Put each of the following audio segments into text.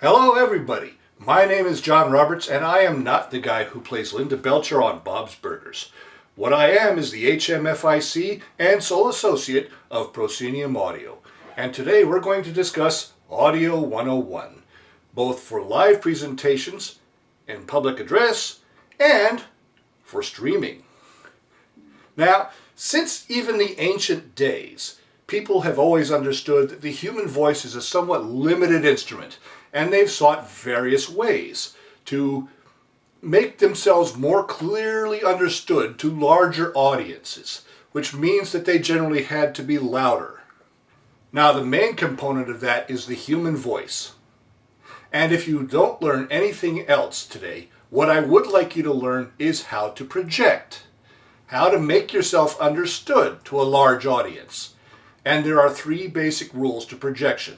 Hello everybody, my name is John Roberts and I am not the guy who plays Linda Belcher on Bob's Burgers. What I am is the HMFIC and sole associate of Proscenium Audio, and today we're going to discuss Audio 101, both for live presentations and public address and for streaming. Now, since even the ancient days, people have always understood that the human voice is a somewhat limited instrument, and they've sought various ways to make themselves more clearly understood to larger audiences, which means that they generally had to be louder. Now, the main component of that is the human voice. And if you don't learn anything else today, what I would like you to learn is how to project, how to make yourself understood to a large audience. And there are three basic rules to projection.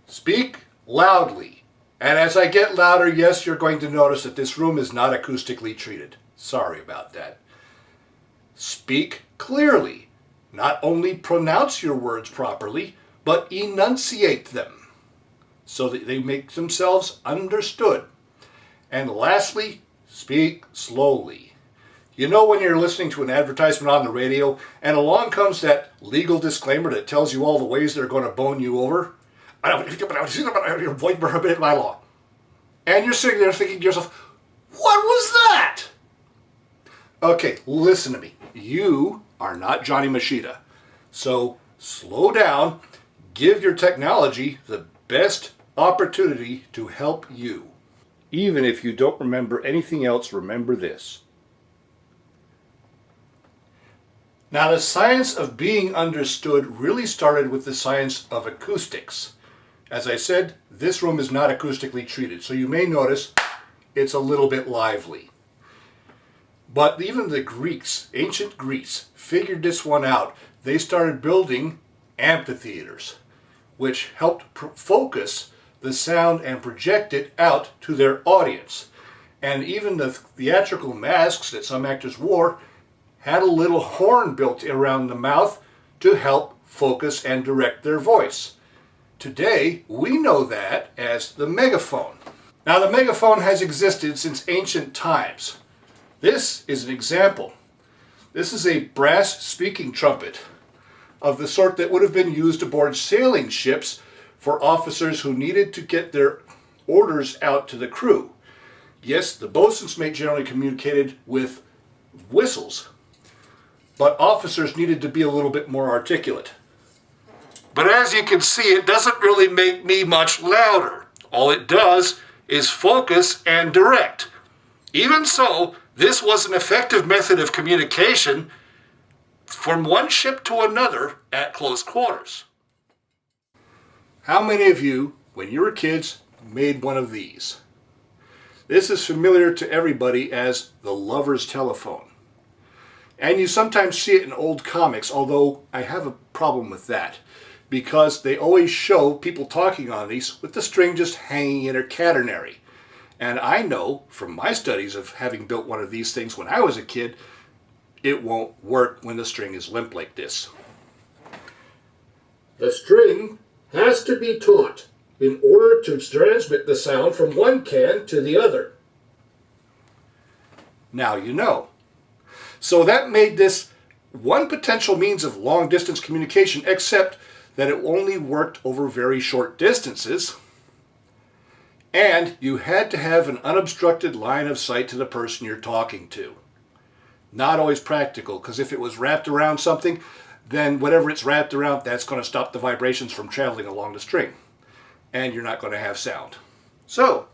Speak loudly. And as I get louder, yes, you're going to notice that this room is not acoustically treated. Sorry about that. Speak clearly. Not only pronounce your words properly, but enunciate them so that they make themselves understood. And lastly, speak slowly. You know when you're listening to an advertisement on the radio and along comes that legal disclaimer that tells you all the ways they're going to bone you over? And you're sitting there thinking to yourself, what was that? Okay, listen to me. You are not Johnny Machida. So slow down. Give your technology the best opportunity to help you. Even if you don't remember anything else, remember this. Now, the science of being understood really started with the science of acoustics. As I said, this room is not acoustically treated, so you may notice it's a little bit lively. But even the Greeks, ancient Greece, figured this one out. They started building amphitheaters, which helped focus the sound and project it out to their audience. And even the theatrical masks that some actors wore had a little horn built around the mouth to help focus and direct their voice. Today, we know that as the megaphone. Now, the megaphone has existed since ancient times. This is an example. This is a brass speaking trumpet of the sort that would have been used aboard sailing ships for officers who needed to get their orders out to the crew. Yes, the boatswain's mate generally communicated with whistles, but officers needed to be a little bit more articulate. But as you can see, it doesn't really make me much louder. All it does is focus and direct. Even so, this was an effective method of communication from one ship to another at close quarters. How many of you, when you were kids, made one of these? This is familiar to everybody as the lover's telephone. And you sometimes see it in old comics, although I have a problem with that, because they always show people talking on these with the string just hanging in a catenary. And I know from my studies of having built one of these things when I was a kid, it won't work when the string is limp like this. The string has to be taut in order to transmit the sound from one can to the other. Now you know. So that made this one potential means of long-distance communication, except that it only worked over very short distances, and you had to have an unobstructed line of sight to the person you're talking to. Not always practical, because if it was wrapped around something, then whatever it's wrapped around, that's going to stop the vibrations from traveling along the string, and you're not going to have sound. So,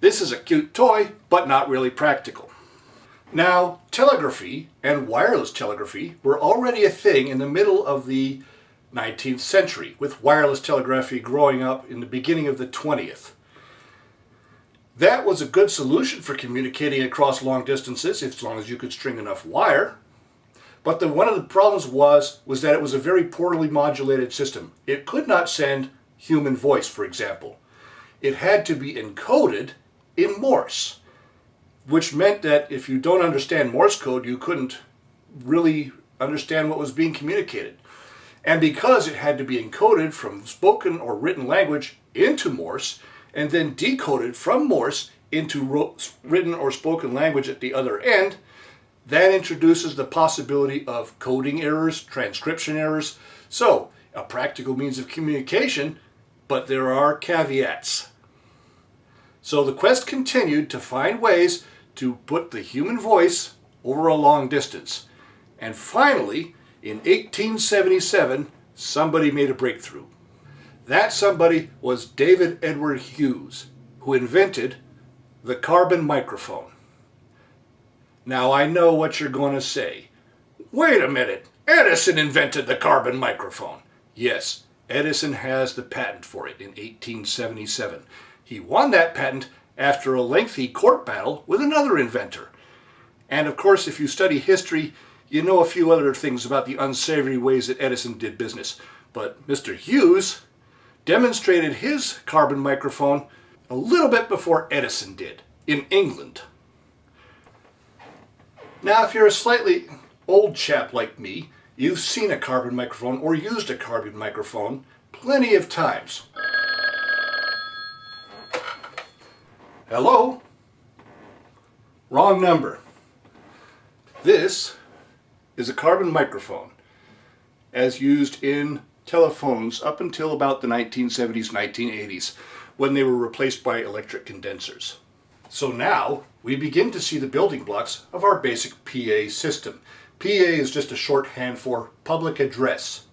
this is a cute toy, but not really practical. Now, telegraphy and wireless telegraphy were already a thing in the middle of the 19th century, with wireless telegraphy growing up in the beginning of the 20th. That was a good solution for communicating across long distances, as long as you could string enough wire. But one of the problems was that it was a very poorly modulated system. It could not send human voice, for example. It had to be encoded in Morse, which meant that if you don't understand Morse code, you couldn't really understand what was being communicated. And because it had to be encoded from spoken or written language into Morse, and then decoded from Morse into written or spoken language at the other end, that introduces the possibility of coding errors, transcription errors. So, a practical means of communication, but there are caveats. So the quest continued to find ways to put the human voice over a long distance. And finally, in 1877, somebody made a breakthrough. That somebody was David Edward Hughes, who invented the carbon microphone. Now I know what you're going to say. Wait a minute, Edison invented the carbon microphone. Yes, Edison has the patent for it in 1877. He won that patent after a lengthy court battle with another inventor. And of course, if you study history, you know a few other things about the unsavory ways that Edison did business. But Mr. Hughes demonstrated his carbon microphone a little bit before Edison did, in England. Now, if you're a slightly old chap like me, you've seen a carbon microphone or used a carbon microphone plenty of times. Hello? Wrong number. This is a carbon microphone as used in telephones up until about the 1970s, 1980s, when they were replaced by electric condensers. So now we begin to see the building blocks of our basic PA system. PA is just a shorthand for public address.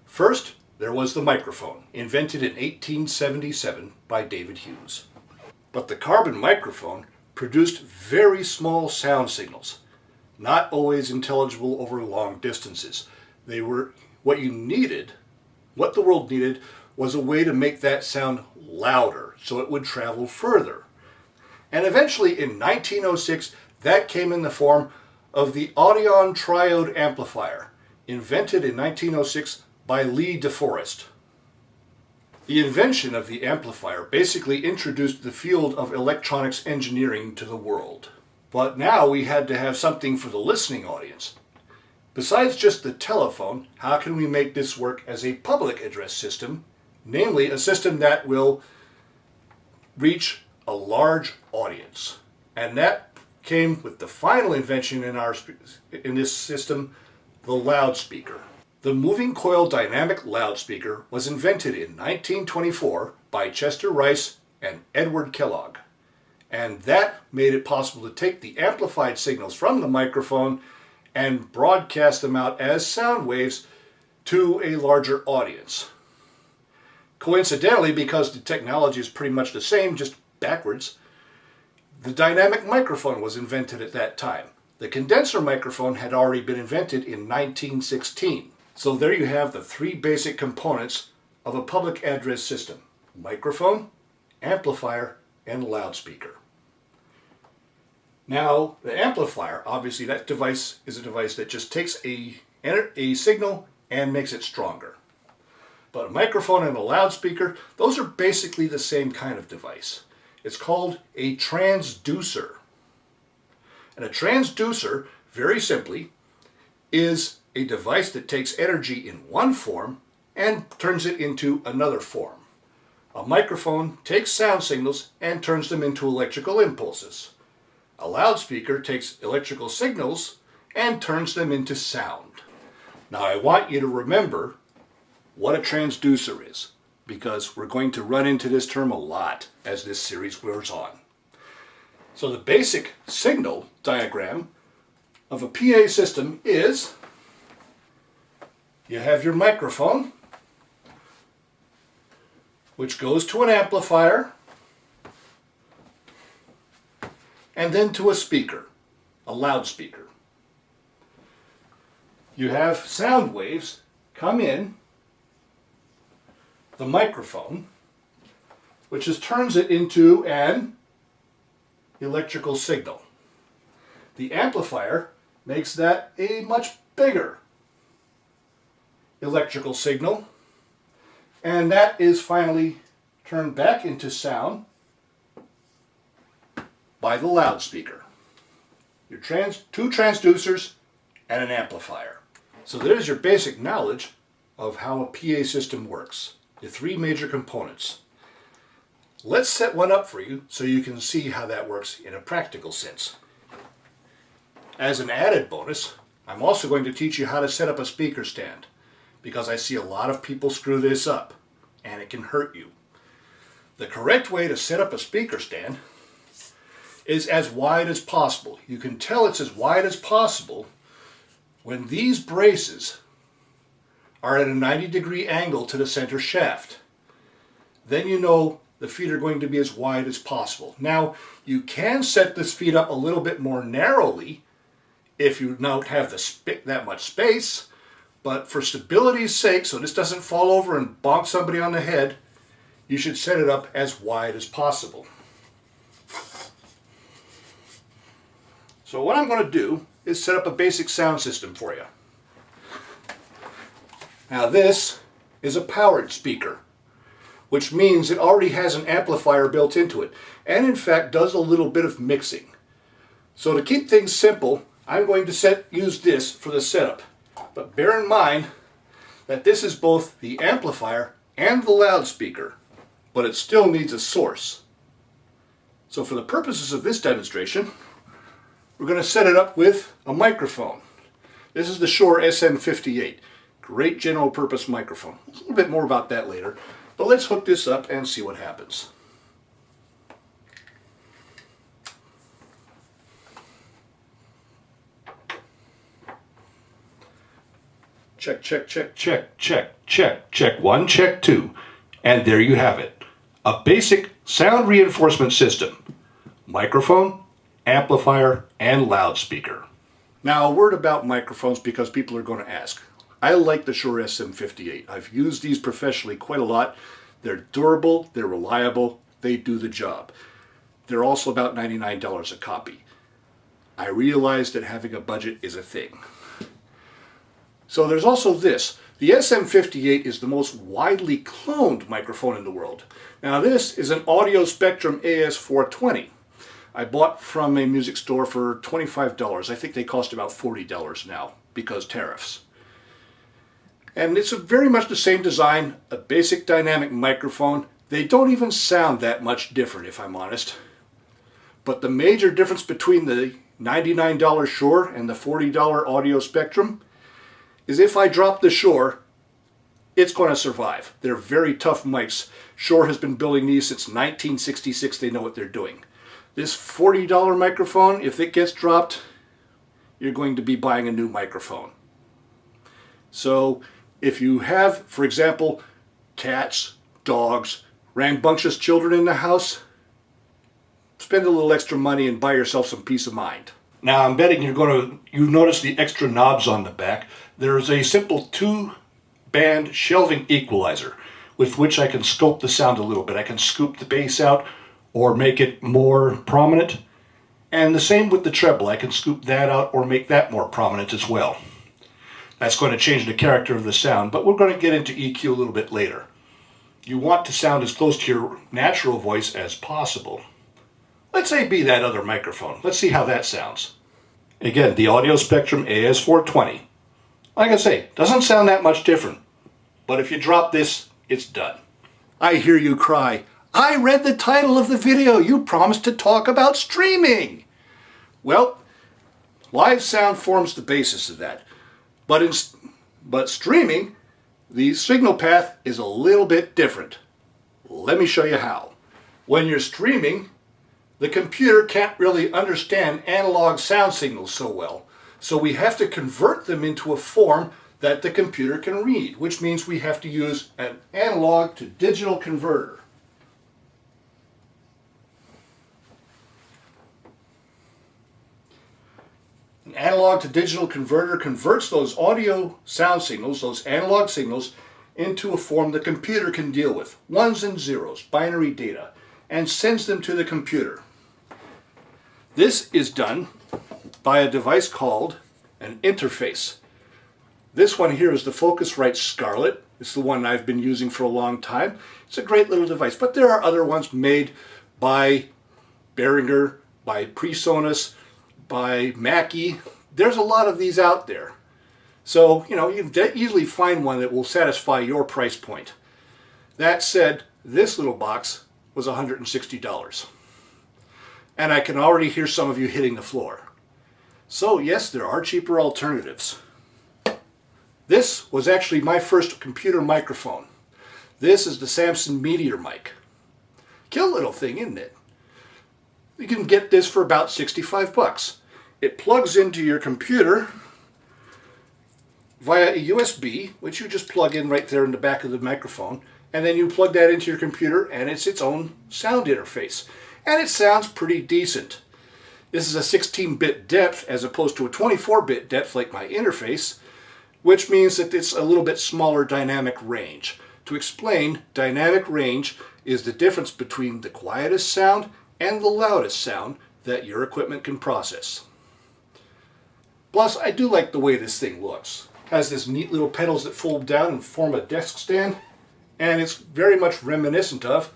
First, there was the microphone, invented in 1877 by David Hughes. But the carbon microphone produced very small sound signals, not always intelligible over long distances. They were what the world needed was a way to make that sound louder so it would travel further. And eventually in 1906, that came in the form of the Audion triode amplifier, invented in 1906 by Lee DeForest. The invention of the amplifier basically introduced the field of electronics engineering to the world. But now we had to have something for the listening audience. Besides just the telephone, how can we make this work as a public address system, namely a system that will reach a large audience? And that came with the final invention in this system, the loudspeaker. The moving coil dynamic loudspeaker was invented in 1924 by Chester Rice and Edward Kellogg. And that made it possible to take the amplified signals from the microphone and broadcast them out as sound waves to a larger audience. Coincidentally, because the technology is pretty much the same, just backwards, the dynamic microphone was invented at that time. The condenser microphone had already been invented in 1916. So there you have the three basic components of a public address system: microphone, amplifier, and loudspeaker. Now, the amplifier, obviously that device is a device that just takes a signal and makes it stronger. But a microphone and a loudspeaker, those are basically the same kind of device. It's called a transducer. And a transducer, very simply, is a device that takes energy in one form and turns it into another form. A microphone takes sound signals and turns them into electrical impulses. A loudspeaker takes electrical signals and turns them into sound. Now I want you to remember what a transducer is, because we're going to run into this term a lot as this series wears on. So the basic signal diagram of a PA system is you have your microphone, which goes to an amplifier, and then to a speaker, a loudspeaker. You have sound waves come in the microphone, which just turns it into an electrical signal. The amplifier makes that a much bigger electrical signal, and that is finally turned back into sound by the loudspeaker. Your two transducers and an amplifier. So there's your basic knowledge of how a PA system works. The three major components. Let's set one up for you so you can see how that works in a practical sense. As an added bonus, I'm also going to teach you how to set up a speaker stand, because I see a lot of people screw this up and it can hurt you. The correct way to set up a speaker stand is as wide as possible. You can tell it's as wide as possible when these braces are at a 90-degree angle to the center shaft. Then you know the feet are going to be as wide as possible. Now, you can set this feet up a little bit more narrowly if you don't have that much space, but for stability's sake, so this doesn't fall over and bonk somebody on the head, you should set it up as wide as possible. So what I'm going to do is set up a basic sound system for you. Now this is a powered speaker, which means it already has an amplifier built into it, and in fact does a little bit of mixing. So to keep things simple, I'm going to use this for the setup. But bear in mind that this is both the amplifier and the loudspeaker, but it still needs a source. So for the purposes of this demonstration, we're going to set it up with a microphone. This is the Shure SM58. Great general purpose microphone. A little bit more about that later, but let's hook this up and see what happens. Check, check, check, check, check, check, check one, check two. And there you have it. A basic sound reinforcement system. Microphone, amplifier, and loudspeaker. Now a word about microphones, because people are going to ask. I like the Shure SM58. I've used these professionally quite a lot. They're durable, they're reliable, they do the job. They're also about $99 a copy. I realize that having a budget is a thing. So there's also this. The SM58 is the most widely cloned microphone in the world. Now this is an Audio Spectrum AS420. I bought from a music store for $25. I think they cost about $40 now because tariffs. And it's very much the same design, a basic dynamic microphone. They don't even sound that much different, if I'm honest. But the major difference between the $99 Shure and the $40 Audio Spectrum is if I drop the Shure, it's going to survive. They're very tough mics. Shure has been building these since 1966. They know what they're doing. This $40 microphone, if it gets dropped, you're going to be buying a new microphone. So if you have, for example, cats, dogs, rambunctious children in the house, spend a little extra money and buy yourself some peace of mind. Now I'm betting you've noticed the extra knobs on the back. There's a simple 2-band shelving equalizer with which I can scope the sound a little bit. I can scoop the bass out or make it more prominent. And the same with the treble. I can scoop that out or make that more prominent as well. That's going to change the character of the sound, but we're going to get into EQ a little bit later. You want to sound as close to your natural voice as possible. Let's say be that other microphone. Let's see how that sounds. Again, the Audio Spectrum AS420. Like I say, doesn't sound that much different. But if you drop this, it's done. I hear you cry, I read the title of the video. You promised to talk about streaming. Well, live sound forms the basis of that. But streaming, the signal path is a little bit different. Let me show you how. When you're streaming, the computer can't really understand analog sound signals so well. So we have to convert them into a form that the computer can read, which means we have to use an analog to digital converter. An analog to digital converter converts those audio sound signals, those analog signals, into a form the computer can deal with, ones and zeros, binary data, and sends them to the computer. This is done by a device called an interface. This one here is the Focusrite Scarlett. It's the one I've been using for a long time. It's a great little device, but there are other ones made by Behringer, by PreSonus, by Mackie. There's a lot of these out there. So, you know, you can easily find one that will satisfy your price point. That said, this little box was $160. And I can already hear some of you hitting the floor. So yes, there are cheaper alternatives. This was actually my first computer microphone. This is the Samson Meteor mic. Cute little thing, isn't it? You can get this for about 65 bucks. It plugs into your computer via a USB, which you just plug in right there in the back of the microphone, and then you plug that into your computer and it's its own sound interface. And it sounds pretty decent. This is a 16-bit depth as opposed to a 24-bit depth like my interface, which means that it's a little bit smaller dynamic range. To explain, dynamic range is the difference between the quietest sound and the loudest sound that your equipment can process. Plus, I do like the way this thing looks. It has this neat little pedals that fold down and form a desk stand, and it's very much reminiscent of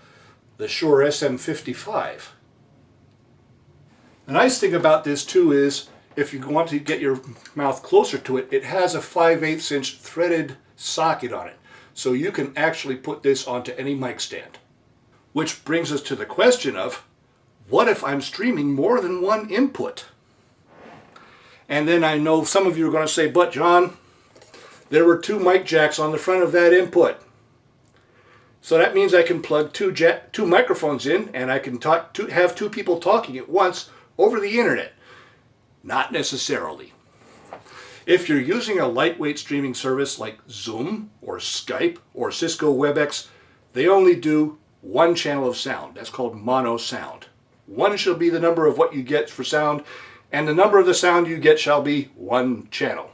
the Shure SM55. The nice thing about this too is, if you want to get your mouth closer to it, it has a 5/8 inch threaded socket on it. So you can actually put this onto any mic stand. Which brings us to the question of, what if I'm streaming more than one input? And then I know some of you are going to say, but John, there were 2 mic jacks on the front of that input. So that means I can plug two microphones in and I can have 2 people talking at once over the internet. Not necessarily. If you're using a lightweight streaming service like Zoom or Skype or Cisco WebEx, they only do 1 channel of sound. That's called mono sound. 1 shall be the number of what you get for sound, and the number of the sound you get shall be 1 channel.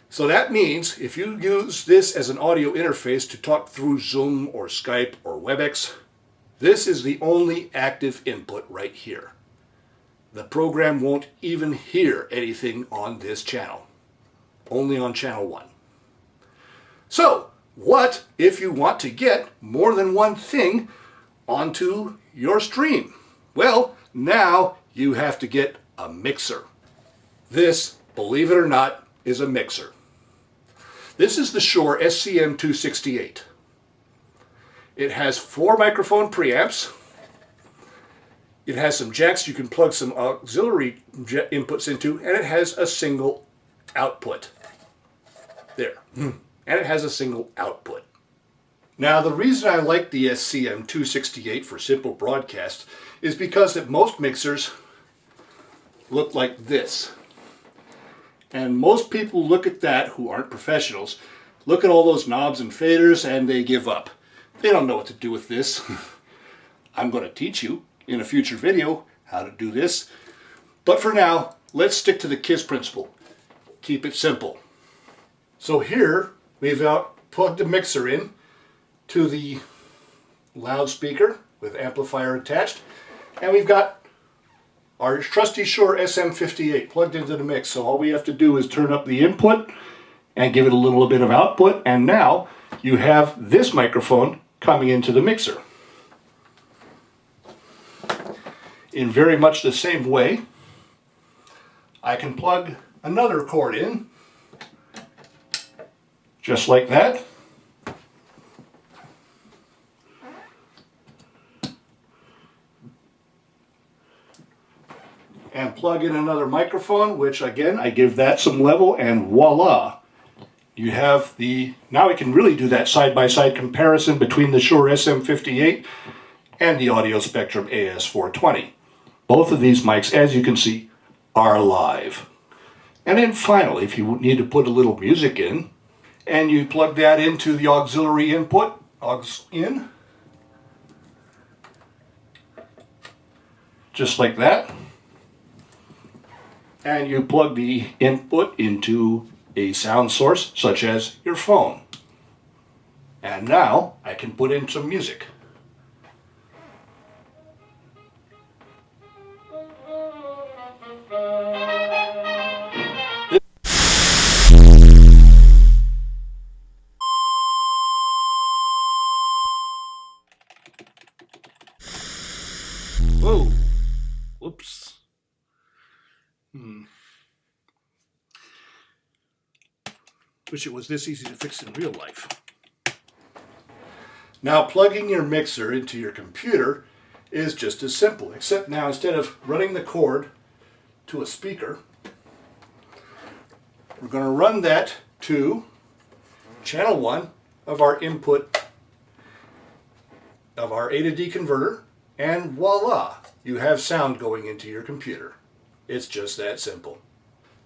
So that means if you use this as an audio interface to talk through Zoom or Skype or WebEx, this is the only active input right here. The program won't even hear anything on this channel, only on channel 1. So, what if you want to get more than one thing onto your stream? Well, now you have to get a mixer. This, believe it or not, is a mixer. This is the Shure SCM268. It has 4 microphone preamps. It has some jacks you can plug some auxiliary inputs into, and it has a single output. There. And it has a single output. Now, the reason I like the SCM268 for simple broadcast is because that most mixers look like this. And most people look at that, who aren't professionals, look at all those knobs and faders and they give up. They don't know what to do with this. I'm going to teach you in a future video how to do this. But for now, let's stick to the KISS principle. Keep it simple. So here we've plugged the mixer in to the loudspeaker with amplifier attached, and we've got our trusty Shure SM58 plugged into the mix. So all we have to do is turn up the input and give it a little bit of output, and now you have this microphone coming into the mixer. In very much the same way, I can plug another cord in, just like that. And plug in another microphone, which again, I give that some level, and voila! You have now we can really do that side-by-side comparison between the Shure SM58 and the Audio Spectrum AS420. Both of these mics, as you can see, are live. And then finally, if you need to put a little music in, and you plug that into the auxiliary input, aux in, just like that, and you plug the input into a sound source, such as your phone. And now I can put in some music. Whoa, whoops. Wish it was this easy to fix in real life. Now plugging your mixer into your computer is just as simple, except now instead of running the cord to a speaker, we're going to run that to channel 1 of our input of our A to D converter, and voila, you have sound going into your computer. It's just that simple.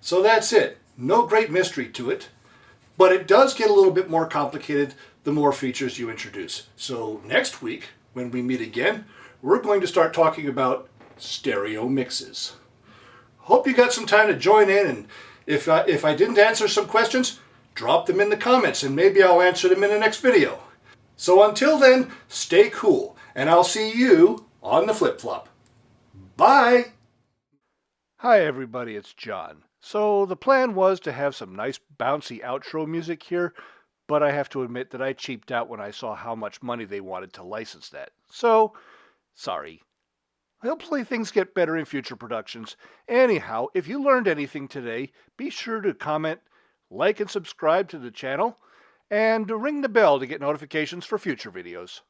So that's it. No great mystery to it, but it does get a little bit more complicated the more features you introduce. So next week, when we meet again, we're going to start talking about stereo mixes. Hope you got some time to join in, and if I didn't answer some questions, drop them in the comments and maybe I'll answer them in the next video. So until then, stay cool, and I'll see you on the flip-flop. Bye! Hi everybody, it's John. So the plan was to have some nice bouncy outro music here, but I have to admit that I cheaped out when I saw how much money they wanted to license that. So, sorry. Hopefully things get better in future productions. Anyhow, if you learned anything today, be sure to comment, like and subscribe to the channel, and ring the bell to get notifications for future videos.